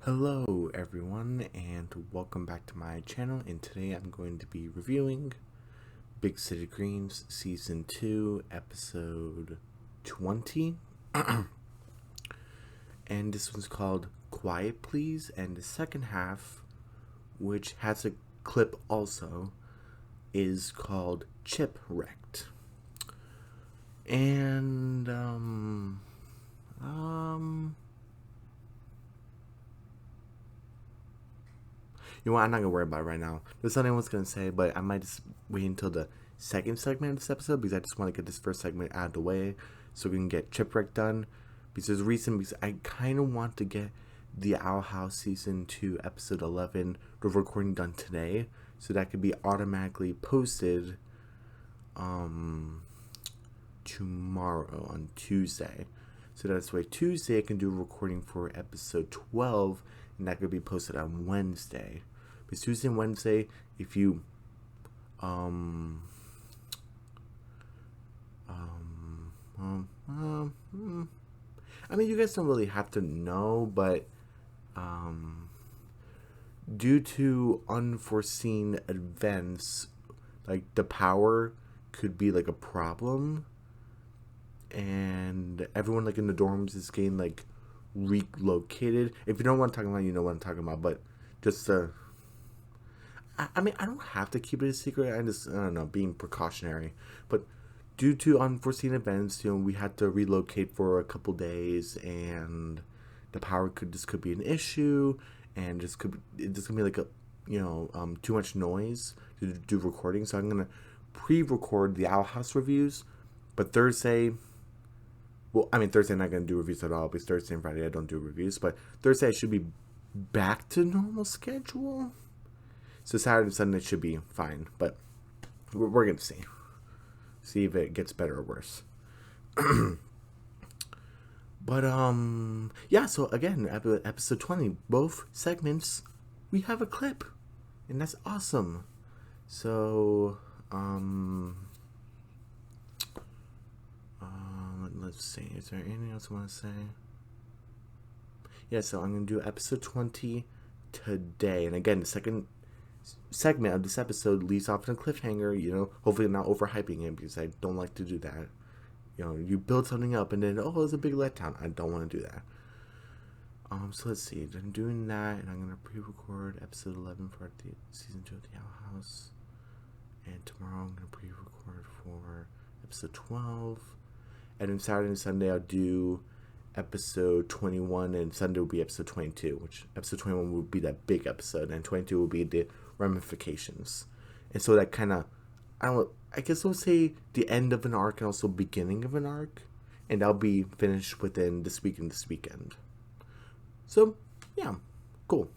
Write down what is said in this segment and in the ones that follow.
Hello everyone and welcome back to my channel, and today I'm going to be reviewing Big City Greens Season 2 Episode 20 and this one's called Quiet Please, and the second half, which has a clip also, is called Chipwrecked. And you know what, I'm not gonna worry about it right now. There's something I was gonna say, but I might just wait until the second segment of this episode because I just want to get this first segment out of the way so we can get Chipwreck done. Because there's a reason, because I kind of want to get the Owl House Season 2 Episode 11, the recording, done today so that could be automatically posted tomorrow on Tuesday. So that's why Tuesday I can do a recording for Episode 12, and that could be posted on Wednesday. Because Tuesday and Wednesday, if you I mean, you guys don't really have to know, but due to unforeseen events, like the power could be like a problem, and everyone like in the dorms is getting like relocated. If you don't know what I'm talking about, you know what I'm talking about. But just I mean, I don't have to keep it a secret. I don't know, being precautionary. But due to unforeseen events, we had to relocate for a couple days, and the power could be an issue, and this could be like a too much noise to do recording. So I'm gonna pre-record the Owl House reviews, but Thursday. Well, I mean, Thursday I'm not going to do reviews at all because Thursday and Friday I don't do reviews. But Thursday I should be back to normal schedule. So Saturday and Sunday should be fine. But we're going to see. See if it gets better or worse. But, yeah, so again, episode 20, both segments, we have a clip. And that's awesome. So, let's see. Is there anything else I want to say? Yeah, so I'm going to do episode 20 today. And again, the second segment of this episode leaves off in a cliffhanger. Hopefully I'm not overhyping it because I don't like to do that. You build something up and then, it's a big letdown. I don't want to do that. So let's see. I'm doing that, and I'm going to pre-record episode 11 for the season 2 of the Owl House. And tomorrow I'm going to pre-record for episode 12. And then Saturday and Sunday I'll do episode 21, and Sunday will be episode 22, which episode 21 will be that big episode, and 22 will be the ramifications. And so that kind of, I guess we'll say the end of an arc and also beginning of an arc. And that'll be finished within this week and this weekend. So, yeah, cool.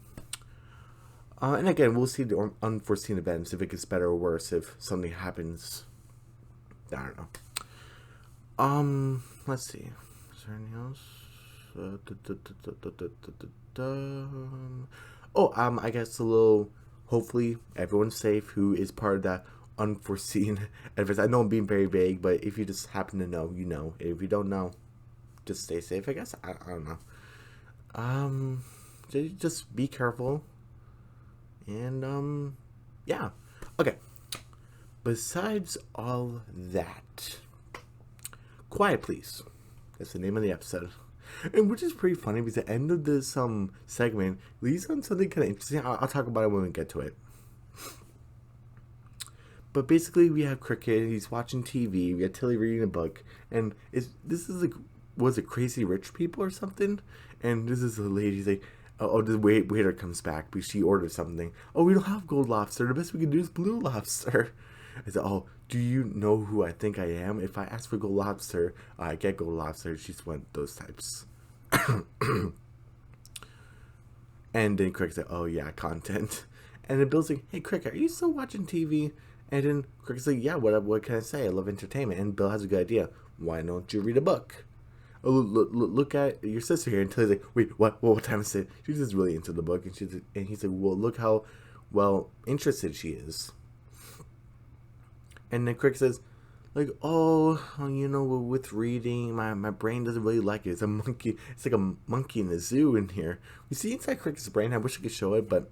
And again, we'll see the unforeseen events, if it gets better or worse, if something happens. I don't know. Let's see. Is there anything else? I guess hopefully everyone's safe who is part of that unforeseen events. I know I'm being very vague, but if you just happen to know, you know. If you don't know, just stay safe, I guess. I don't know. Just be careful. And, yeah. Okay. Besides all that, Quiet Please. That's the name of the episode. And which is pretty funny because the end of this segment leads on something kind of interesting. I'll talk about it when we get to it. But basically, we have Cricket. He's watching TV. We got Tilly reading a book, and was it Crazy Rich People or something? And this is a lady's like, the waiter comes back because she ordered something. Oh, we don't have gold lobster. The best we can do is blue lobster. I said, do you know who I think I am? If I ask for gold lobster, I get gold lobster. She just went those types. And then Cricket said, oh yeah, content. And then Bill's like, hey Cricket, are you still watching TV? And then Cricket's like, yeah, what can I say? I love entertainment. And Bill has a good idea. Why don't you read a book? Oh, look at your sister here. And Tilly's like, wait, what time is it? She's just really into the book. And he's like, well, look how well interested she is. And then Cricket says, like, oh, with reading, my brain doesn't really like it. It's a monkey. It's like a monkey in a zoo in here. We see inside Cricket's brain. I wish I could show it, but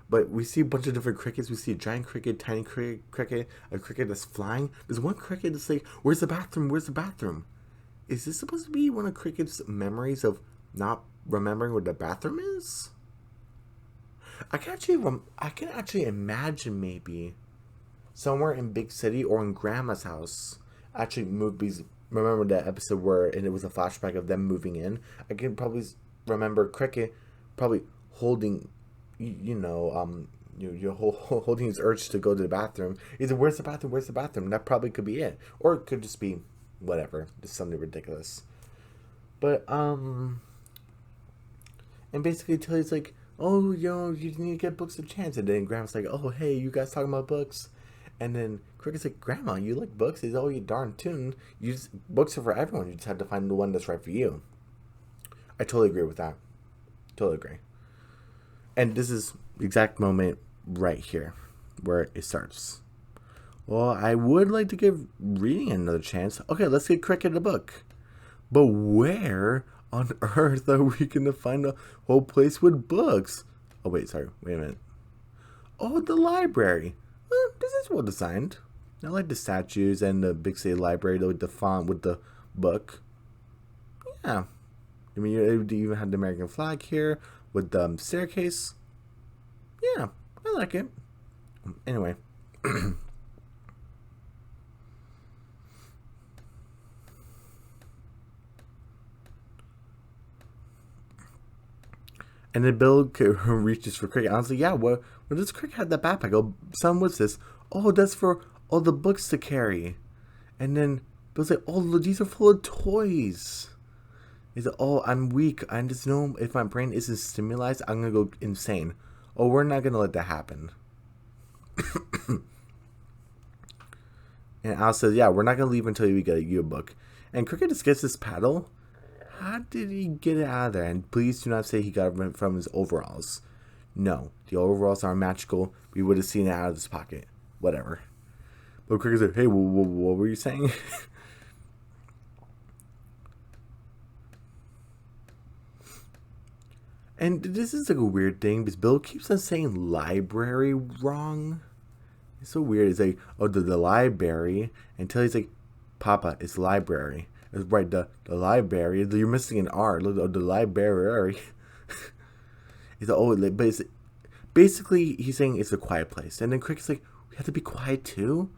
But we see a bunch of different crickets. We see a giant cricket, tiny cricket, a cricket that's flying. There's one cricket that's like, "Where's the bathroom? Where's the bathroom?" Is this supposed to be one of Cricket's memories of not remembering where the bathroom is? I can actually imagine maybe somewhere in big city or in Grandma's house. Actually, movies. Remember that episode where and it was a flashback of them moving in. I can probably remember Cricket probably holding, holding his urge to go to the bathroom. Either where's the bathroom? Where's the bathroom? That probably could be it, or it could just be whatever, just something ridiculous. But and basically Tilly's like, oh, you need to get books a chance. And then Grandma's like, oh, hey, you guys talking about books? And then Cricket's like, Grandma, you like books? It's all you darn tune. Books are for everyone. You just have to find the one that's right for you. I totally agree with that. Totally agree. And this is the exact moment right here where it starts. Well, I would like to give reading another chance. Okay, let's get Cricket a book. But where on earth are we going to find a whole place with books? Oh, wait a minute. Oh, the library. Well, this is well designed. I like the statues and the big city library with the font with the book. Yeah. I mean, you even have the American flag here with the staircase. Yeah, I like it. Anyway. And then Bill reaches for Cricket. I was like, yeah, what does Cricket have that backpack? Oh, son, what's this? Oh, that's for all the books to carry. And then Bill's like, oh, these are full of toys. He's like, oh, I'm weak. I just know if my brain isn't stimulated, I'm going to go insane. Oh, we're not going to let that happen. And Al says, yeah, we're not going to leave until we get you a book. And Cricket just gets this paddle. How did he get it out of there? And please do not say he got it from his overalls. No, the overalls are magical. We would have seen it out of his pocket. Whatever. But Cricket said, hey, what were you saying? And this is like a weird thing because Bill keeps on saying library wrong. It's so weird. It's like, oh, the library. Until he's like, Papa, it's library. It's right, the library. You're missing an R. The library. It's but it's basically he's saying it's a quiet place. And then Cricket's like, we have to be quiet too?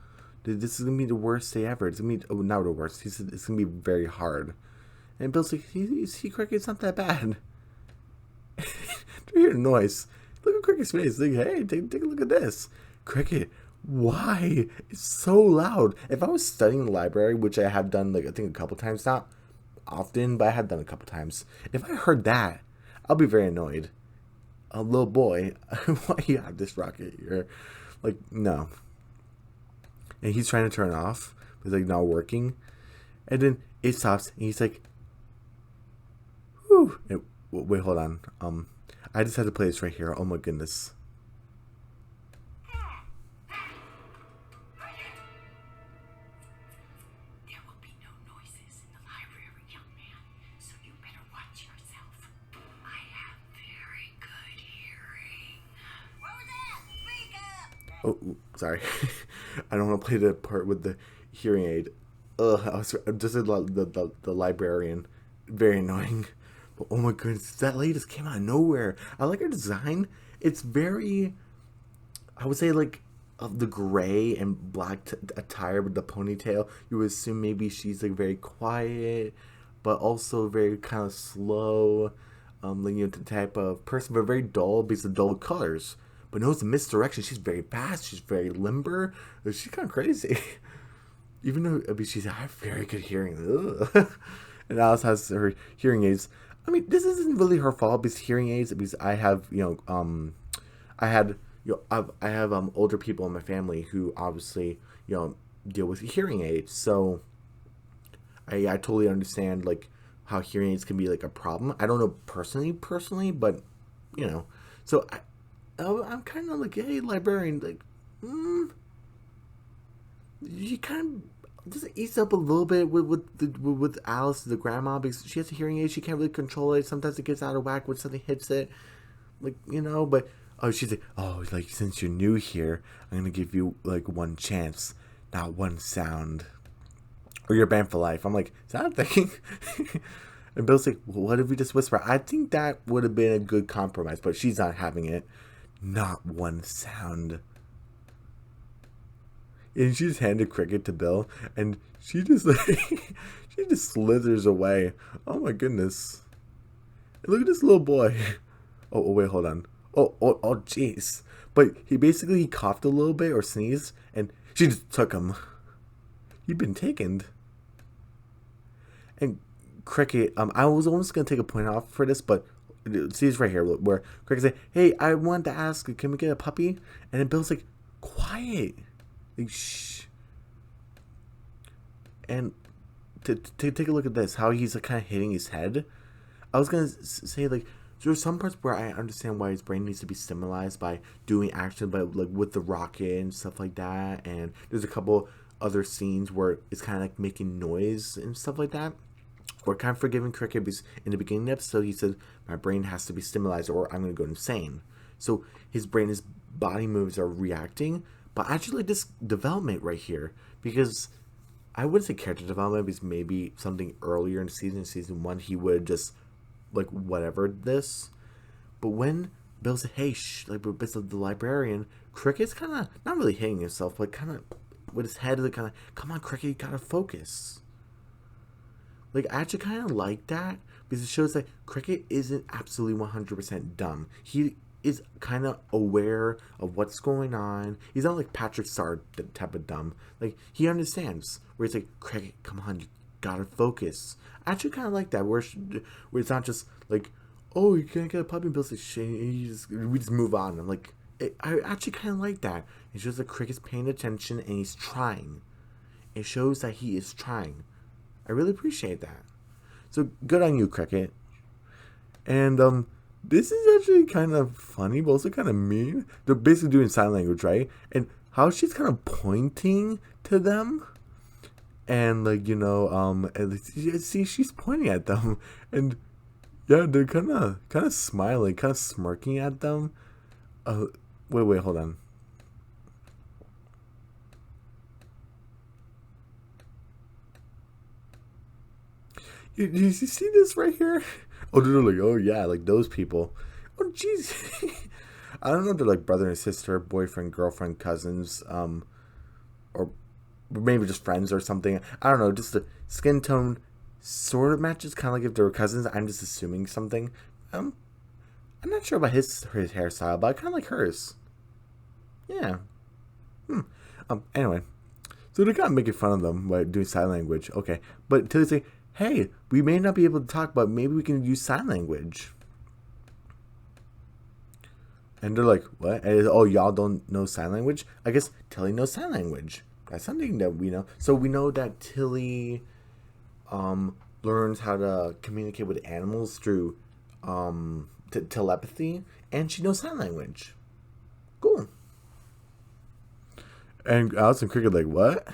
This is going to be the worst day ever. It's going to be, not the worst. He said it's going to be very hard. And Bill's like, see, Cricket, it's not that bad. Do you hear the noise? Look at Cricket's face. Like, hey, take a look at this. Cricket, why? It's so loud. If I was studying in the library, which I have done, like, I think a couple times, not often, but I have done a couple times. If I heard that, I'll be very annoyed. A little boy, why you have this rocket here? Like, no. And he's trying to turn it off. It's like not working. And then it stops, and he's like, whew. Wait, hold on. I just had to play this right here. Oh my goodness. There will be no noises in the library, young man, so you better watch yourself. I have very good hearing. What was that? Speak up! Oh, sorry. I don't want to play the part with the hearing aid. I was just the librarian. Very annoying. But oh my goodness, that lady just came out of nowhere. I like her design. It's very, I would say, like, of the gray and black attire with the ponytail. You would assume maybe she's like very quiet, but also very kind of slow. Like, the type of person, but very dull because of dull colors. But knows the misdirection. She's very fast. She's very limber. She's kind of crazy. Even though, I mean, she's I have very good hearing. And Alice has her hearing aids. I mean, this isn't really her fault because hearing aids. Because I have, I have older people in my family who obviously, deal with hearing aids. So I totally understand like how hearing aids can be like a problem. I don't know personally, but so I'm kind of like, hey, librarian, like, you kind of, just ease up a little bit with Alice, the grandma, because she has a hearing aid. She can't really control it. Sometimes it gets out of whack when something hits it, like, you know. But she's like, like, since you're new here, I'm gonna give you like one chance, not one sound, or you're banned for life. I'm like, is that a thing? And Bill's like, well, what if we just whisper? I think that would have been a good compromise, but she's not having it. Not one sound. And she just handed Cricket to Bill, and she just like she just slithers away. Oh my goodness! And look at this little boy. Oh wait, hold on. Oh jeez. But he coughed a little bit or sneezed, and she just took him. You've been taken. And Cricket, I was almost gonna take a point off for this, but see, it's right here where Cricket said, "Hey, I wanted to ask, can we get a puppy?" And then Bill's like, "Quiet." Like, shh. And to take a look at this, how he's like kind of hitting his head. I was gonna say, like, there's some parts where I understand why his brain needs to be stimulated by doing action, but like with the rocket and stuff like that. And there's a couple other scenes where it's kind of like making noise and stuff like that. We're kind of forgiving Cricket because in the beginning of the episode he said, my brain has to be stimulated or I'm gonna go insane. So his brain, his body moves are reacting. But actually, this development right here, because I wouldn't say character development, because maybe something earlier in season 1, he would just, like, whatever this. But when Bill said, hey, shh, like, but the librarian, Cricket's kind of, not really hitting himself, but kind of, with his head, like, kind of, come on, Cricket, you gotta focus. Like, I actually kind of like that, because it shows that Cricket isn't absolutely 100% dumb. He is kind of aware of what's going on. He's not like Patrick Star type of dumb. Like, he understands. Where he's like, Cricket, come on, you gotta focus. I actually kind of like that. Where it's not just like, oh, you can't get a puppy, and Bill's like, shit, and we just move on. I'm like, I actually kind of like that. It shows that Cricket's paying attention and he's trying. It shows that he is trying. I really appreciate that. So good on you, Cricket. And this is actually kind of funny, but also kind of mean. They're basically doing sign language, right? And how she's kind of pointing to them. And, like, you know, see, she's pointing at them. And, yeah, they're kind of smiling, kind of smirking at them. Wait, hold on. You see this right here? Oh, they're like, oh yeah, like those people. Oh, jeez. I don't know if they're like brother and sister, boyfriend, girlfriend, cousins, or maybe just friends or something. I don't know. Just the skin tone sort of matches, kind of like if they were cousins. I'm just assuming something. I'm not sure about his hairstyle, but I kind of like hers. Yeah. Anyway, so they're kind of making fun of them by doing sign language. Okay, but until they say, hey, we may not be able to talk, but maybe we can use sign language. And they're like, what? And, oh, y'all don't know sign language? I guess Tilly knows sign language. That's something that we know. So we know that Tilly learns how to communicate with animals through telepathy, and she knows sign language. Cool. And Alice and Cricket like, what?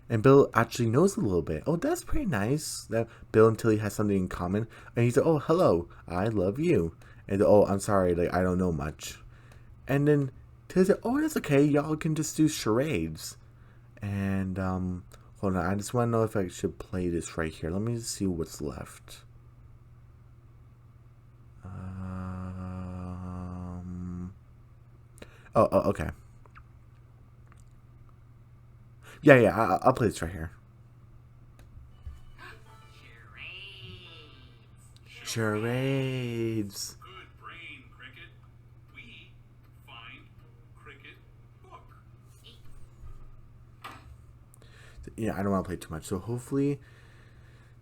And Bill actually knows a little bit. Oh, that's pretty nice. That Bill and Tilly has something in common. And he's like, oh, hello, I love you. And oh, I'm sorry, like, I don't know much. And then Tilly's like, oh, that's okay. Y'all can just do charades. And hold on, I just want to know if I should play this right here. Let me just see what's left. Okay. Yeah, I'll play this right here. Charades. Good brain, Cricket. We find Cricket book. Yeah, I don't want to play too much. So hopefully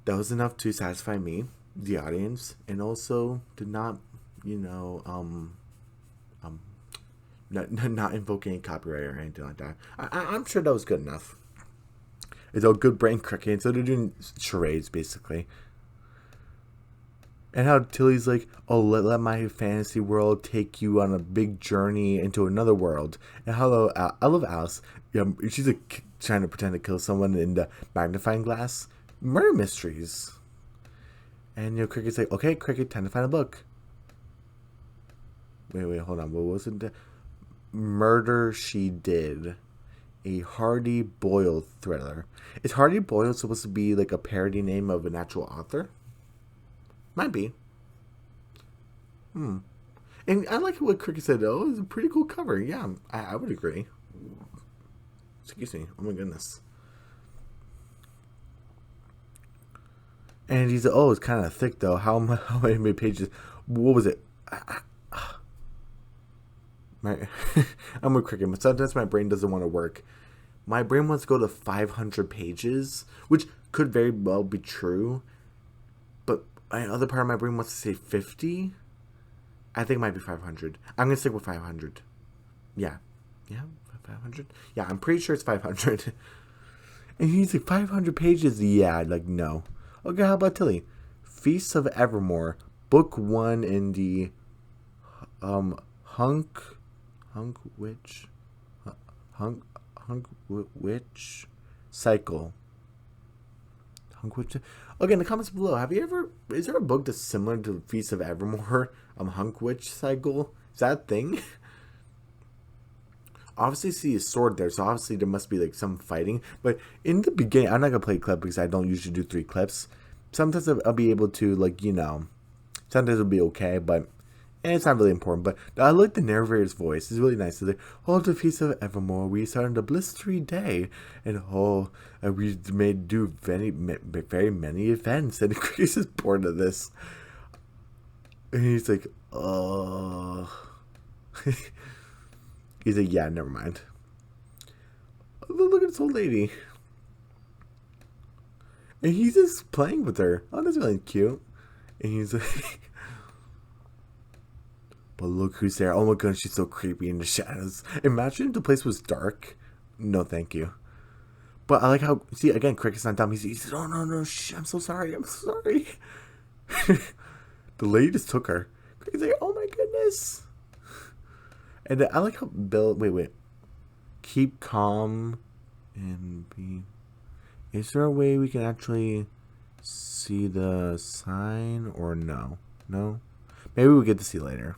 that was enough to satisfy me, the audience, and also to not, not invoke any copyright or anything like that. I'm sure that was good enough. It's a good brain, Cricket. So they're doing charades, basically. And how Tilly's like, oh, let my fantasy world take you on a big journey into another world. And how I love Alice. She's a trying to pretend to kill someone in the magnifying glass. Murder mysteries. And Cricket's like, okay, Cricket, time to find a book. Wait, hold on. What was it? Murder She Did. A Hardy Boyle thriller. Is Hardy Boyle supposed to be like a parody name of an actual author? Might be. And I like what Cricket said. Oh, it's a pretty cool cover. Yeah, I would agree. Excuse me. Oh my goodness. And he's like, oh, it's kind of thick though. How many pages? What was it? I'm with Cricket, but sometimes my brain doesn't want to work. My brain wants to go to 500 pages, which could very well be true. But another part of my brain wants to say 50. I think it might be 500. I'm going to stick with 500. Yeah, 500? Yeah, I'm pretty sure it's 500. And he's like, 500 pages? Yeah, like, no. Okay, how about Tilly? Feast of Evermore, book 1 in the Hunk Witch cycle. Hunk Witch. Okay, in the comments below, is there a book that's similar to Feast of Evermore? Hunk Witch cycle? Is that a thing? Obviously see a sword there, so obviously there must be like some fighting. But in the beginning, I'm not gonna play a clip because I don't usually do 3 clips. Sometimes I'll be able to, like, sometimes it'll be okay, but it's not really important. But I like the narrator's voice. It's really nice. It's like, oh, the Feast of Evermore, we started a blistery day, and we made do very many events, and Chris is bored of this. And he's like, oh. He's like, yeah, never mind. Look at this old lady. And he's just playing with her. Oh, that's really cute. And he's like, but look who's there. Oh my goodness, she's so creepy in the shadows. Imagine if the place was dark. No, thank you. But I like how, see, again, Cricket's not dumb. He said, oh, no, shh, I'm so sorry. The lady just took her. Cricket's like, oh my goodness. And I like how Bill, wait. Keep calm and be. Is there a way we can actually see the sign or no? No? Maybe we'll get to see later.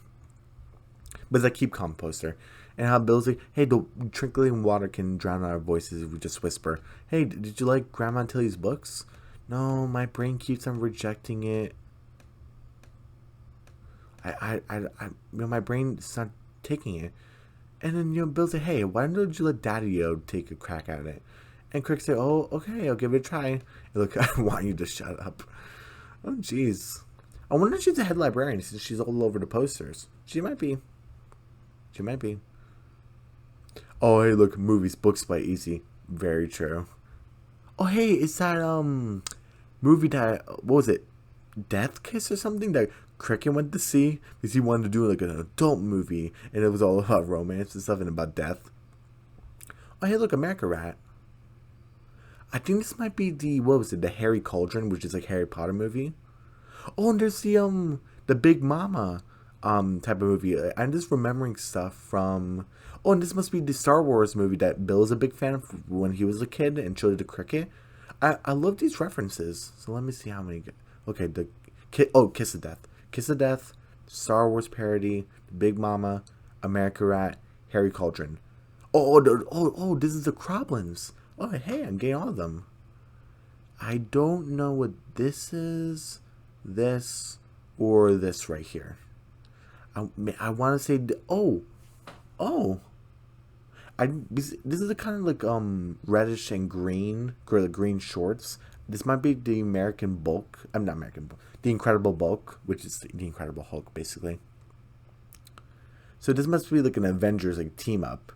But it's like keep calm poster. And how Bill's like, hey, the trickling water can drown our voices if we just whisper. Hey, did you like Grandma Tilly's books? No, my brain keeps on rejecting it. My brain's not taking it. And then, Bill's like, hey, why don't you let Daddy-O take a crack at it? And Crick said, oh, okay, I'll give it a try. And look, I want you to shut up. Oh, jeez. I wonder if she's a head librarian since she's all over the posters. She might be. Oh, hey, look, movies, books by Easy. Very true. Oh, hey, is that, movie that, what was it? Death Kiss or something that Cricket went to see? Because he wanted to do, like, an adult movie. And it was all about romance and stuff and about death. Oh, hey, look, America Rat. I think this might be the Harry Cauldron, which is like Harry Potter movie. Oh, and there's the Big Mama type of movie. I'm just remembering stuff from. Oh, and this must be the Star Wars movie that Bill is a big fan of when he was a kid and showed it to Cricket. I love these references. So let me see how many. Okay, Kiss of Death, Star Wars parody, the Big Mama, America Rat, Harry Cauldron. Oh, this is the Croblins. Oh, hey, I'm getting all of them. I don't know what this is, this, or this right here. I want to say, this is a kind of like reddish and green, green shorts. This might be the American Bulk. I'm not American Bulk. The Incredible Bulk, which is the Incredible Hulk, basically. So this must be like an Avengers like team up.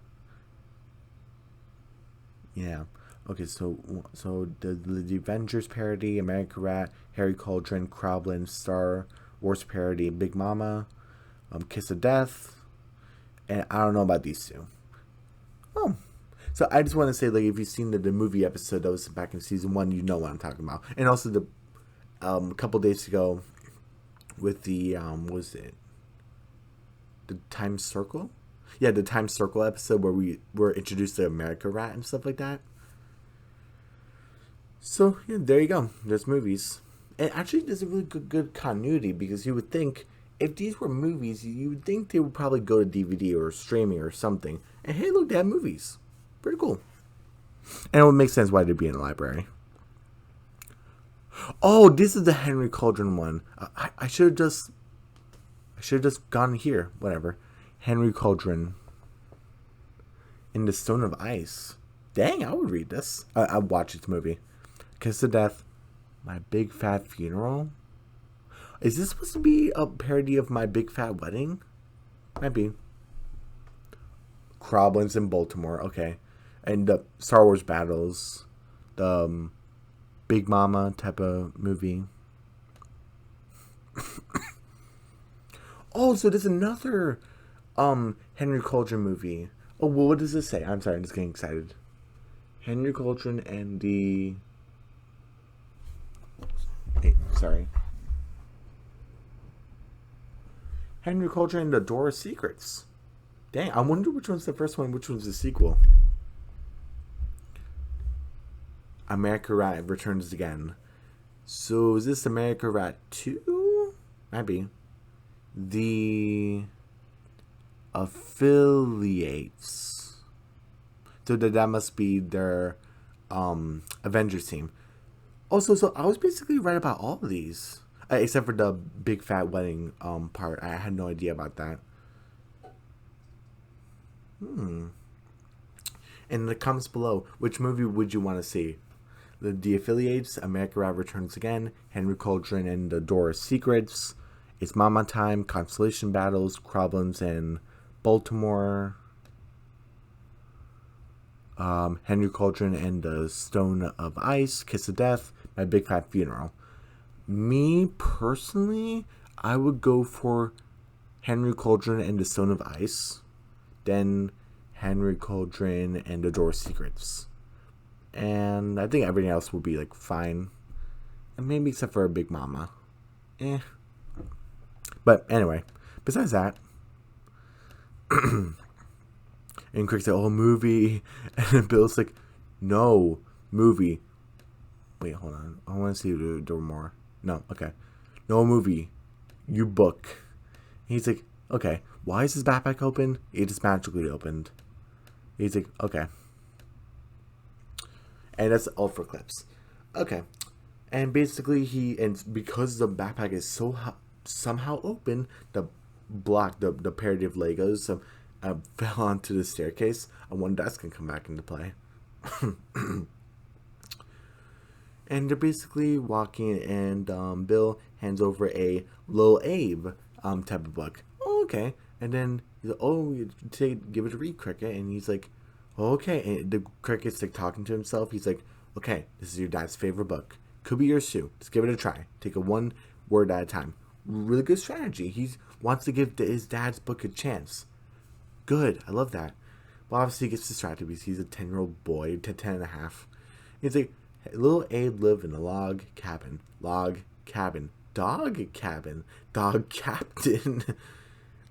Yeah. Okay, so the Avengers parody, America Rat, Harry Cauldron, Croblin, Star Wars parody, Big Mama, Kiss of Death, and I don't know about these two. Oh, so I just want to say, like, if you've seen the movie episode that was back in season 1, you know what I'm talking about. And also the a couple days ago with the what was it? The Time Circle? Yeah, the Time Circle episode where we were introduced to America Rat and stuff like that. So yeah, there you go. There's movies. And actually, there's a really good continuity because you would think if these were movies, you would think they would probably go to DVD or streaming or something. And hey, look, they have movies. Pretty cool. And it would make sense why they'd be in the library. Oh, this is the Henry Cauldron one. I should have just gone here. Whatever. Henry Cauldron in the Stone of Ice. Dang, I would read this. I'd watch this movie. Kiss of Death. My Big Fat Funeral. Is this supposed to be a parody of My Big Fat Wedding? Might be. Croblins in Baltimore. Okay. And the Star Wars battles. The Big Mama type of movie. Oh, so there's another Henry Cauldron movie. Oh, well, what does this say? I'm sorry, I'm just getting excited. Henry Cauldron and the... Hey, sorry. Henry Cauldron and the Door of Secrets. Dang, I wonder which one's the first one, which one's the sequel. America Rat returns again. So is this America Rat 2? Might be. The affiliates. So that must be their Avengers team. Also, so I was basically right about all of these. Except for the Big Fat Wedding part. I had no idea about that. In the comments below, which movie would you want to see? The Affiliates, America Rat Returns Again, Henry Cauldron and the Door of Secrets, It's Mama Time, Constellation Battles, Croblins in Baltimore, Henry Cauldron and the Stone of Ice, Kiss of Death, My Big Fat Funeral. Me, personally, I would go for Henry Cauldron and the Stone of Ice, then Henry Cauldron and the Door of Secrets. And I think everything else will be, like, fine. And maybe except for a Big Mama. But anyway, besides that, and Crick said, oh, movie. And then Bill's like, no, movie. Wait, hold on. I want to see you do more. No, okay. No movie. You book. And he's like, okay, why is his backpack open? It just magically opened. He's like, okay. And that's all for clips. Okay. And basically and because the backpack is somehow open, the block, the parody of Legos fell onto the staircase. And one desk can come back into play. And they're basically walking, and Bill hands over a Lil Abe type of book. Oh, okay. And then he's like, oh, give it a read, Cricket. And he's like, oh, okay. And the Cricket's like talking to himself. He's like, okay, this is your dad's favorite book. Could be yours too. Just give it a try. Take it one word at a time. Really good strategy. He wants to give his dad's book a chance. Good. I love that. But obviously he gets distracted because he's a 10-year-old boy, 10 and a half. He's like, little Abe lived in a log cabin, dog captain.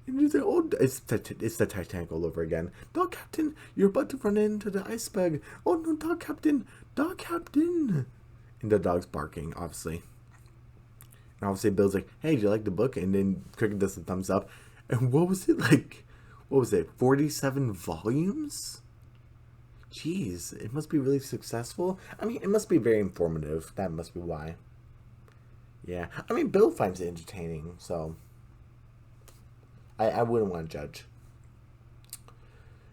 And he's like, oh, it's the Titanic all over again. Dog captain, you're about to run into the iceberg. Oh no, dog captain. And the dog's barking, obviously. And obviously Bill's like, hey, do you like the book? And then Cricket does a thumbs up. And what was it like? 47 volumes? Jeez, it must be really successful. I mean, it must be very informative. That must be why. Yeah. I mean, Bill finds it entertaining, so I wouldn't want to judge.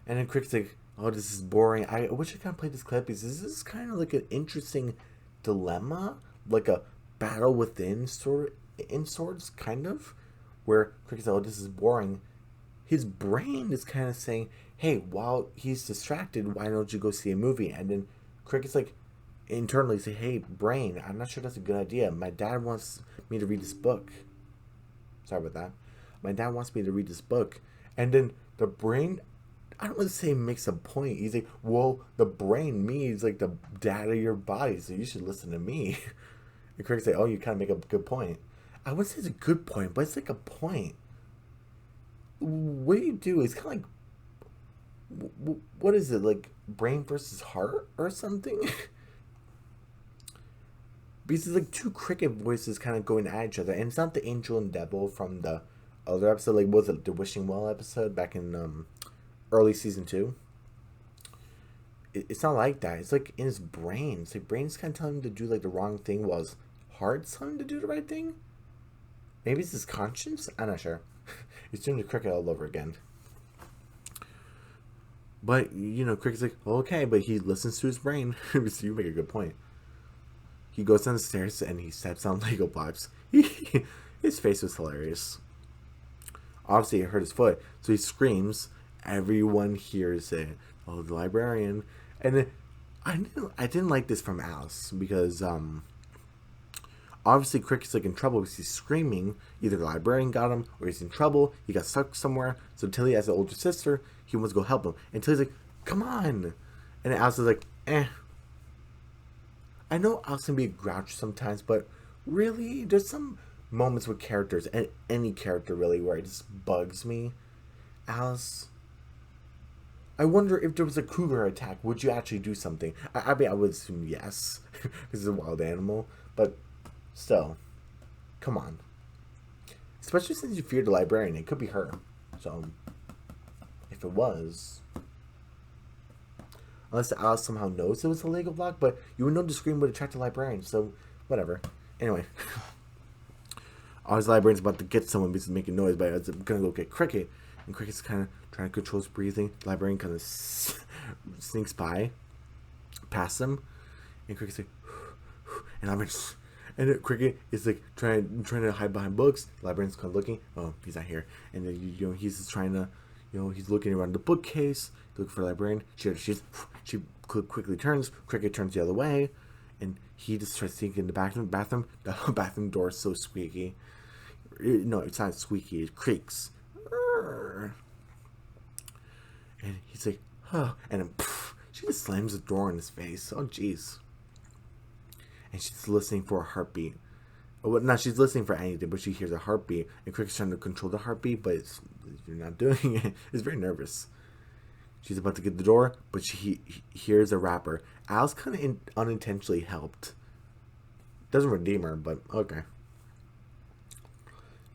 And then Cricket's like, oh, this is boring. I wish I could play this clip because this is kind of like an interesting dilemma. Like a battle within sorts, kind of. Where Cricket's like, oh, this is boring. His brain is kind of saying, hey, while he's distracted, why don't you go see a movie? And then Cricket's like, internally say, hey, brain, I'm not sure that's a good idea. My dad wants me to read this book. Sorry about that. My dad wants me to read this book. And then the brain, I don't want to say makes a point. He's like, well, the brain, me, is like the dad of your body, so you should listen to me. And Cricket's like, oh, you kind of make a good point. I wouldn't say it's a good point, but it's like a point. What do you do? It's kind of like, what is it, like brain versus heart or something? Because it's like two cricket voices kind of going at each other, and it's not the angel and devil from the other episode. Like, what was it, the Wishing Well episode back in early season 2? It's not like that. It's like in his brain. It's like brain's kind of telling him to do like the wrong thing, while his heart's telling him to do the right thing. Maybe it's his conscience. I'm not sure. He's doing the cricket all over again. But Cricket's like, okay, but he listens to his brain. So you make a good point. He goes down the stairs and he steps on Lego blocks. His face was hilarious. Obviously, it hurt his foot, so he screams. Everyone hears it. Oh, the librarian. And then, I didn't like this from Alice because obviously Cricket's like in trouble because he's screaming. Either the librarian got him or he's in trouble. He got stuck somewhere. So Tilly, as an older sister, he wants to go help him. And Tilly's like, "Come on!" And Alice is like, "Eh." I know Alice can be a grouch sometimes, but really, there's some moments with characters, and any character really, where it just bugs me. Alice, I wonder if there was a cougar attack, would you actually do something? I mean, I would assume yes, because it's a wild animal, but still, come on. Especially since you fear the librarian, it could be her. So, if it was, unless Alice somehow knows it was a Lego block, but you would know the scream would attract the librarian, so whatever. Anyway. His librarian's about to get someone because he's making noise, but it's gonna go get Cricket. And Cricket's kind of trying to control his breathing. The librarian kind of sneaks by, past him. And Cricket's like, and Cricket is like trying to hide behind books. The librarian's kind of looking. Oh, he's not here. And then he's just trying to, he's looking around the bookcase, looking for the librarian. She quickly turns. Cricket turns the other way, and he just tries to sneak in the bathroom. The bathroom door is so squeaky. No, it's not squeaky. It creaks. And he's like, "Huh," and then she just slams the door in his face. Oh, jeez. And she's listening for a heartbeat. Well, not she's listening for anything, but she hears a heartbeat. And Cricket's trying to control the heartbeat, but you're not doing it. It's very nervous. She's about to get the door, but she hears a rapper. Alice kind of unintentionally helped. Doesn't redeem her, but okay.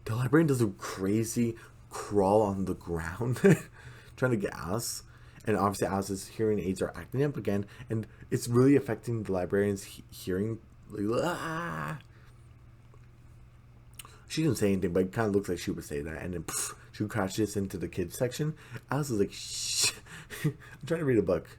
The librarian does a crazy crawl on the ground, trying to get Alice. And obviously Alice's hearing aids are acting up again, and it's really affecting the librarian's hearing. Like, ah! She didn't say anything, but it kind of looks like she would say that. And then she crashes into the kids section. Alice is like, shh. I'm trying to read a book.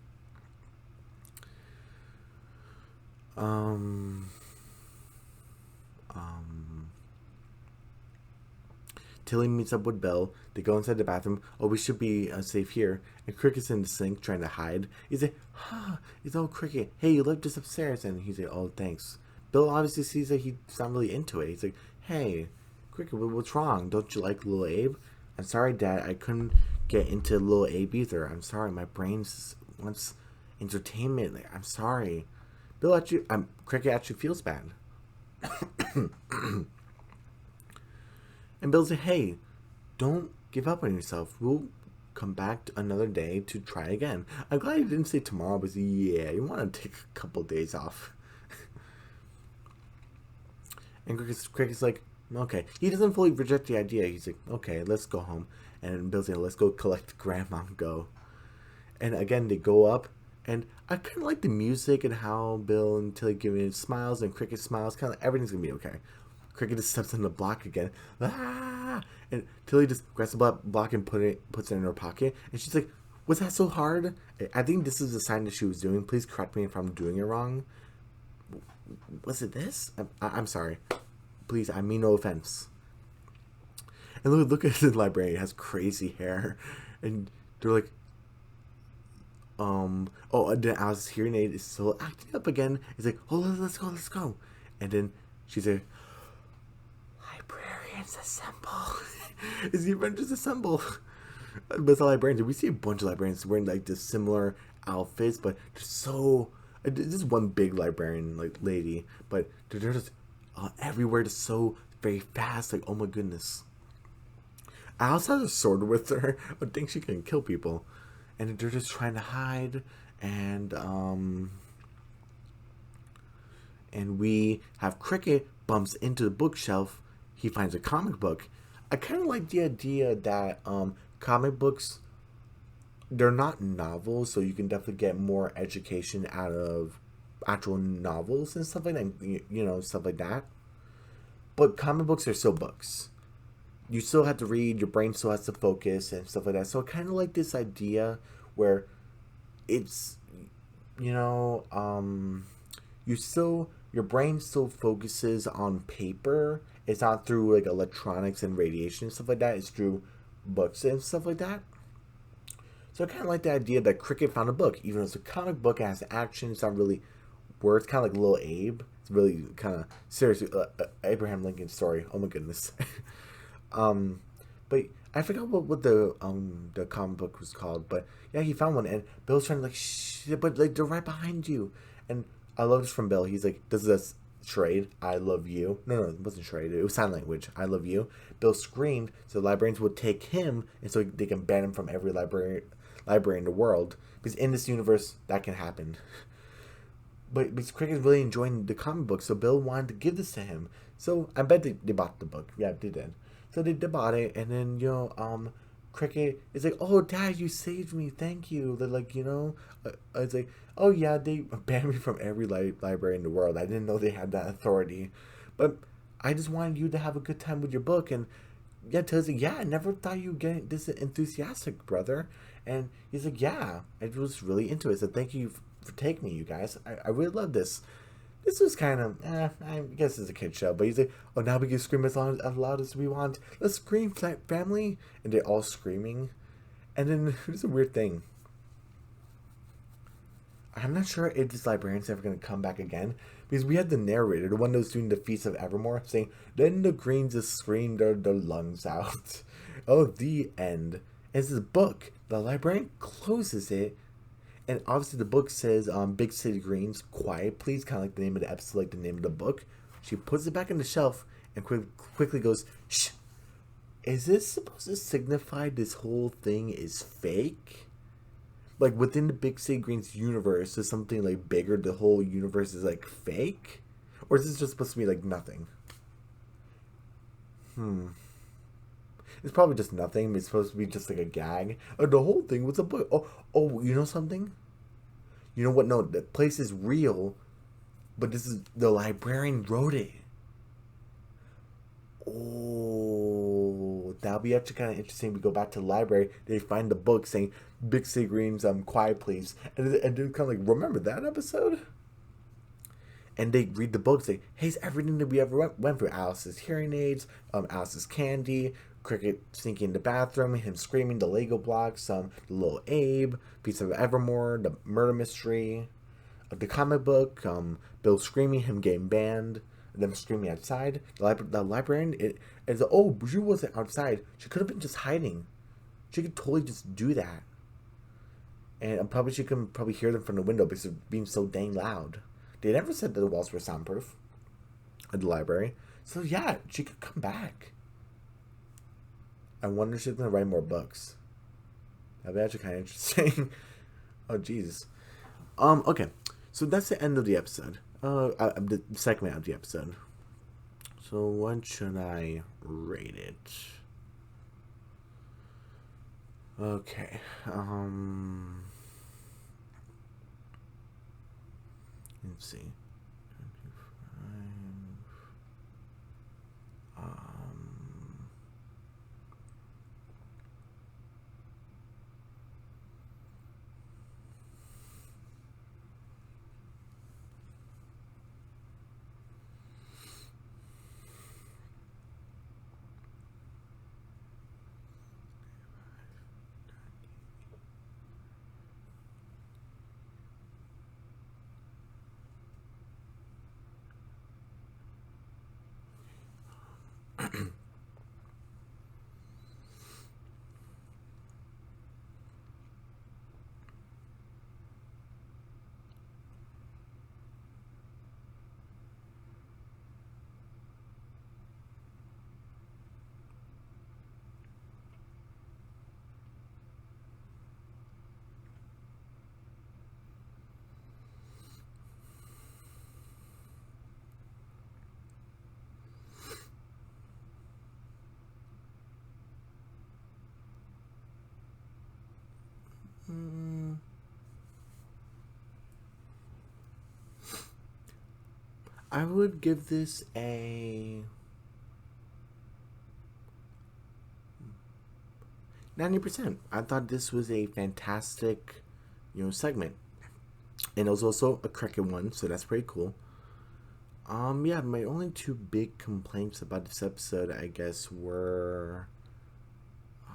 Tilly meets up with Bill. They go inside the bathroom. Oh, we should be safe here. And Cricket's in the sink trying to hide. He's like, it's all Cricket. Hey, you left us upstairs. And he's like, oh, thanks. Bill obviously sees that he's not really into it. He's like, hey, Cricket, what's wrong? Don't you like Little Abe? I'm sorry, Dad. I couldn't get into Little Abe either. I'm sorry. My brain wants entertainment. Like, I'm sorry. Cricket actually feels bad. And Bill's like, hey, don't give up on yourself. We'll come back another day to try again. I'm glad you didn't say tomorrow, but yeah, you want to take a couple days off. And Cricket's like, okay. He doesn't fully reject the idea. He's like, okay, let's go home. And Bill's like, let's go collect Grandma and go. And again, they go up. And I kind of like the music and how Bill and Tilly give me smiles and Cricket smiles. Kind of everything's going to be okay. Cricket just steps on the block again. Ah! And Tilly just grabs the block and puts it in her pocket. And she's like, was that so hard? I think this is the sign that she was doing. Please correct me if I'm doing it wrong. Was it this? I'm sorry. Please, I mean no offense. And look at the librarian. It has crazy hair. And they're like, and then Alice's hearing aid is still acting up again. It's like, oh, let's go. And then she's like, librarians assemble. Is the Avengers assemble? But it's a librarian. We see a bunch of librarians wearing like this similar outfits, but they're so. This is one big librarian like lady, but they're just everywhere. Just so very fast. Like, oh my goodness. Alice has a sword with her. I think she can kill people. And they're just trying to hide. And and we have Cricket bumps into the bookshelf. He finds a comic book. I kind of like the idea that comic books, they're not novels, so you can definitely get more education out of actual novels and stuff like that. Stuff like that. But comic books are still books. You still have to read. Your brain still has to focus and stuff like that. So I kind of like this idea where it's you know, you still your brain still focuses on paper. It's not through like electronics and radiation and stuff like that. It's through books and stuff like that. So I kind of like the idea that Cricket found a book, even though it's a comic book, it has action. It's not really words, kind of like Little Abe. It's really kind of seriously Abraham Lincoln's story. Oh my goodness. um, but I forgot what the comic book was called, but yeah, he found one, and Bill's trying to like shit, but like they're right behind you, and I love this from Bill. He's like, "This is a charade. I love you." No, it wasn't charade. It was sign language. I love you. Bill screamed, so librarians would take him, and so they can ban him from every library in the world, because in this universe that can happen. But Cricket's really enjoying the comic book, so Bill wanted to give this to him. So I bet they bought the book. Yeah, they did. So they bought it, and then Cricket is like, "Oh, Dad, you saved me. Thank you." They're like, it's like, "Oh yeah, they banned me from every library in the world. I didn't know they had that authority, but I just wanted you to have a good time with your book." And yeah, tells like, "Yeah, I never thought you'd get this enthusiastic, brother." And he's like, "Yeah, I was really into it. So thank you for taking me, you guys. I really love this." This was kind of, I guess it's a kid show, but he's like, "Oh, now we can scream as loud as we want. Let's scream, family!" And they're all screaming. And then there's a weird thing. I'm not sure if this librarian's ever going to come back again, because we had the narrator, the one that was doing the Feast of Evermore, saying, "Then the Greens just screamed their lungs out." Oh, the end. And it's this book. The librarian closes it, and obviously the book says Big City Greens, quiet please, kind of like the name of the episode, like the name of the book. She puts it back on the shelf and quickly goes, "Shh. Is this supposed to signify this whole thing is fake? Like within the Big City Greens universe is something like bigger, the whole universe is like fake? Or is this just supposed to be like nothing?" It's probably just nothing. It's supposed to be just like a gag. The whole thing was a book. Oh, you know something? You know what? No, the place is real, but this is the librarian wrote it. Oh, that'll be actually kind of interesting. We go back to the library. They find the book saying "Big City Greens, quiet please," and they're kind of like, "Remember that episode?" And they read the book, say, "Hey, it's everything that we ever went through. Alice's hearing aids, Alice's candy, Cricket sneaking in the bathroom, him screaming, the Lego blocks, the little Abe, Piece of Evermore, the murder mystery, the comic book, Bill screaming, him getting banned, them screaming outside. The librarian, she wasn't outside. She could have been just hiding. She could totally just do that. And probably she can probably hear them from the window because they're being so dang loud. They never said that the walls were soundproof at the library. So yeah, she could come back. I wonder if she's gonna write more books. That'd be actually kind of interesting. Oh Jesus. Okay. So that's the end of the episode. The segment of the episode. So what should I rate it? Okay. Let's see. I would give this a 90%. I thought this was a fantastic, segment. And it was also a cricket one, so that's pretty cool. Yeah, my only two big complaints about this episode, I guess, were,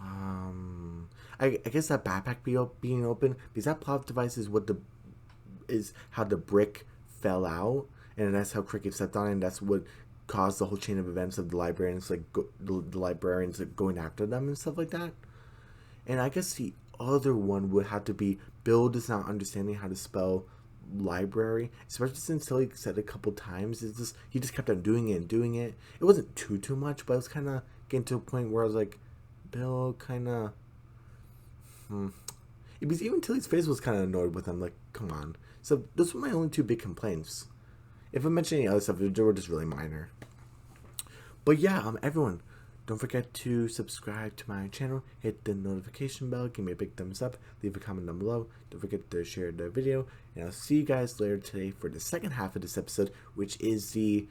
I guess that backpack being open, because that plot device is how the brick fell out, and that's how Cricket stepped on it, and that's what caused the whole chain of events of the librarians, the librarians going after them and stuff like that. And I guess the other one would have to be Bill does not understanding how to spell library, especially since Tilly said it a couple times. He just kept on doing it and doing it. It wasn't too much, but it was kind of getting to a point where I was like, Bill kind of. Because even Tilly's face was kind of annoyed with him. Like, come on. So those were my only two big complaints. If I mention any other stuff, they were just really minor. But yeah, everyone, don't forget to subscribe to my channel, hit the notification bell, give me a big thumbs up, leave a comment down below, don't forget to share the video, and I'll see you guys later today for the second half of this episode, which is the,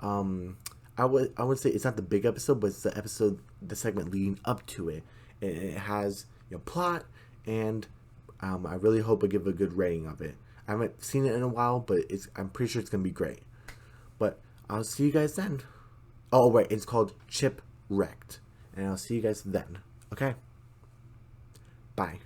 I would say it's not the big episode, but it's the segment leading up to it. It has, plot, and I really hope I give a good rating of it. I haven't seen it in a while, but I'm pretty sure it's going to be great. But I'll see you guys then. Oh, wait, it's called Chip Wrecked. And I'll see you guys then. Okay? Bye.